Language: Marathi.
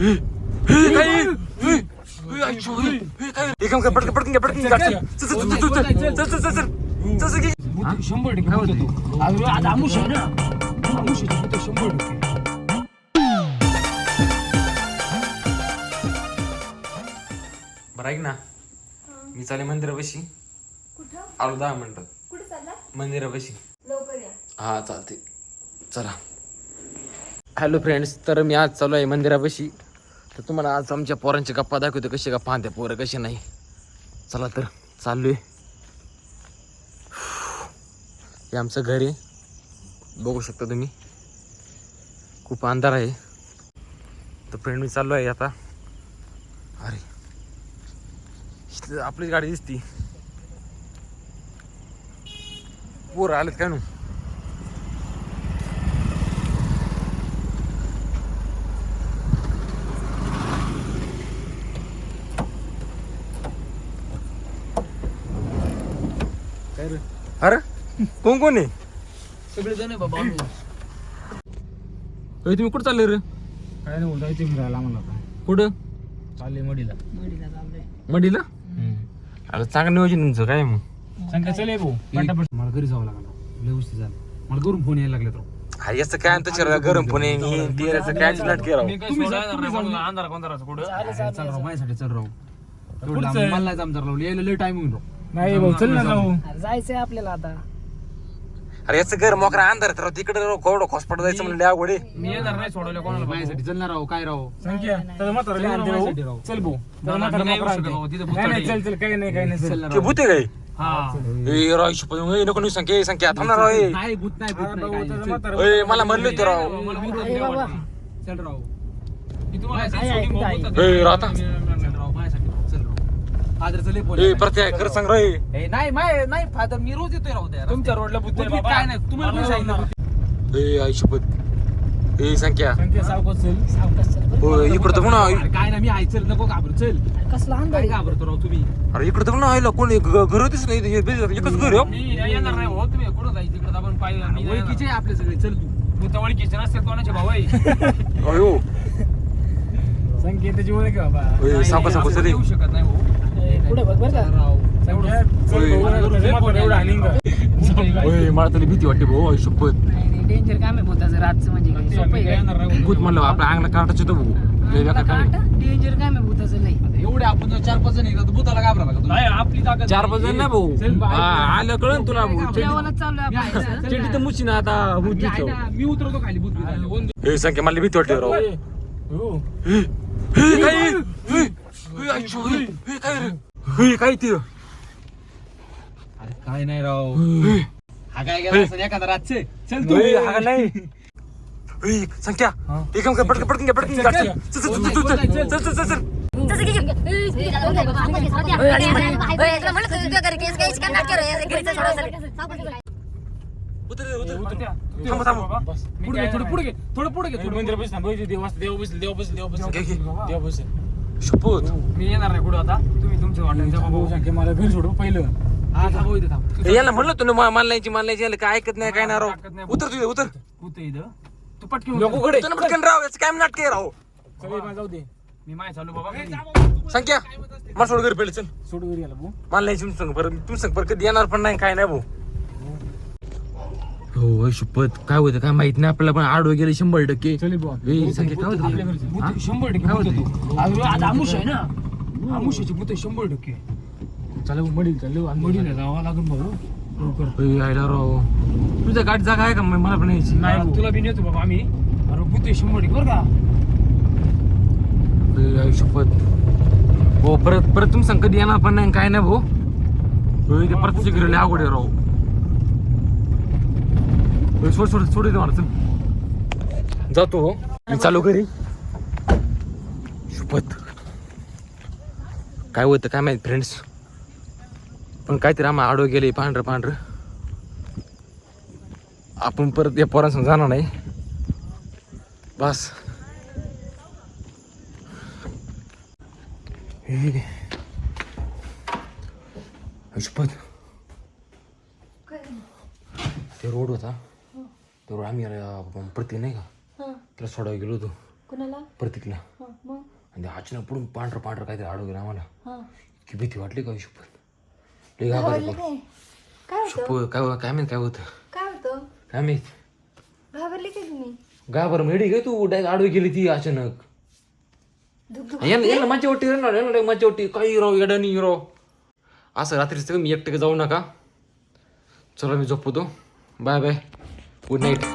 बरं ऐक ना, मी चाले मंदिरापाशी. आलो 10 मिनिटं. कुठे चालला? मंदिरापाशी. लवकर या. हा चालते, चला. हॅलो फ्रेंड्स, तर मी आज चालू आहे मंदिरापाशी. तर तुम्हाला आज आमच्या पोरांची गप्पा दाखवते, कशी गप्पा आणते पोरं कशी नाही. चला तर चाललोय. हे आमचं घर आहे, बघू शकता तुम्ही. खूप अंधार आहे. तर फ्रेंड मी चाललो आहे आता. अरे आपलीच गाडी दिसती. पोरं आलेत काय नु. अरे कोण कोण आहे? सगळे जण आहे बाबा. तुम्ही कुठं चालले रे? काय नाही जायचं फिरायला आम्हाला आता. कुठं चालले मडीला. मंडीला? अरे चांगलं नियोजन तुमचं काय मग. सांगा चल भाऊ पटापट. मला घरी जावं लागला, लय उशीर झाला. मला घरून फोन यायला लागले तर. हा याचं काय अंत गरम पण आहे. काय नाटके राव. तुम्ही अंधारा कोंधाराचं कुठं चल राव, माझ्यासाठी चल राव. मला नाही जमणार राव, यायला लय टाइम होईल राव. नाही भाऊ चल ना जाऊ. जायचंय आपल्याला आता. अरे याचं घर मोकरा अंधार राव. तिकडे कोरडं हॉस्पिटल जायचं म्हणलं अवघड आहे. मी येणार नाही सोडवलं कोणाला. माझ्यासाठी चल ना राव. काय राव संख्या तर म्हातारा चल भाऊ. चल काही नाही काही नाही चल. ते भूते काय? हा नको नाही संख्या थांबणार राव. नाही भूत नाही भूत नाही. ए, मला म्हणले होते राव. चल राव. ए, राहता ए, प्रत्या खरं सांग रे. नाही फादर मी रोज येतोय राहू द्या. तुमच्या रोडला बुद्धी काय नाही तुम्हाला कोणी सांगितलं. ए आई शपथ. ए संख्या सावकाश चल. इकडं तर म्हणा. काय नाही मी आहे चल. नको घाबरू चल. कसला काय अंदाज घाबरतो राव तुम्ही. अरे इकडं तर म्हणा आयला कोणी घर दिसत नाही. एकच घर आहे. मी येणार नाही हो. तुम्ही कुठं जायचं तिकडे आपण पाहिलं. ओळखीचे आपले सगळे चल. तू तर ओळखीचे नसते कोणाचे भाऊ आहे. अयो संकेताची ओळख आहे बाबा. सावकाश चल. येऊ शकत नाही भाऊ. पुढे बघ बरं का. मला तरी भीती वाटते भाऊ. आई शपथ. नाही डेंजर काम आहे भूताचं रातचं म्हणजे काय सोपं आहे काय. भूत म्हणलं आपल्या अंगला काटाच येतो भाऊ. डेंजर काम आहे भूताचं नाही. एवढे आपण 4-5 जण येतात भूताला घाबरा का तुम्ही. आपली ताकद 4-5 जण नाही भाऊ. आलं कळन तुला. आपल्यावाला चालू आहे आपण. चेटी तर मुची ना आता. मी उतरतो खाली भूत. हे संख्या मला भीती वाटते राव. काय ते? अरे काय नाही राव. हा काय गेला असं एखादा रातचे. चल तू. नाही संख्या एक काम कर. पटकन चल. शपथ मी येणार नाही कुठं आता. तुम्ही तुमचं वाटण मला घरी सोडू पहिलं. याला म्हणलं तू मानलायची याला काय ऐकत नाही काय ना राव. उतर कुठे इथं तू पटकी पटकन राव. याचं काय नाटक राव. जाऊ दे. मी माय चालू बाबा. संख्या मला सोड घरी पहिले. चल सोड घरी आला भाऊ. मानलायची तू सांग परत कधी येणार पण नाही काय नाही भाऊ. हो शपथ काय होतं काय माहित नाही आपल्याला. पण आडवं गेले 100%. संख्या काय होतं 100% आज आमुष आहे ना. आमुषाची भूत 100%. चला मडील मडीला जावं लागून भाऊ. यायला राव. तुझ्या गाडी जागा आहे का मला पण यायची. नाही तुला बी नेतो बाबा आम्ही. अरे भूत 100% बरं का. शपथ हो. परत तुम्ही सांग कधी येणार पण नाही काय नाही भाऊ. ते परत शिकले अवघड आहे राव. सोड मला चल. जातो मी चालू घरी. शपथ काय होतं काय माहित फ्रेंड्स. पण काहीतरी आम्हाला आडवं गेले पांढरं. आपण परत या पोरांसंग जाणार नाही बस. शपथ ते रोड होता. तो रोड आम्ही प्रतीक नाही का त्याला सोडायला गेलो होतो. कुणाला? प्रतीकला. आणि अचानक पुढून पांढरं काहीतरी आडू गेलं आम्हाला. हा. इतकी भीती वाटली काय शपथ. लय घाबरलो. काय होतं शपथ काय माहित काय होतं काय होतं काय माहित. घाबरले का तुम्ही घाबर मेडी काय तू डायरेक्ट आडवी गेली ती अचानक. धुक यांना माझ्या वाटी राहणार माझ्या वाटी काही राव येडानी राव. असं रात्रीचं मी एकटं जाऊ नका. चला मी झोपतो. Bye bye good night.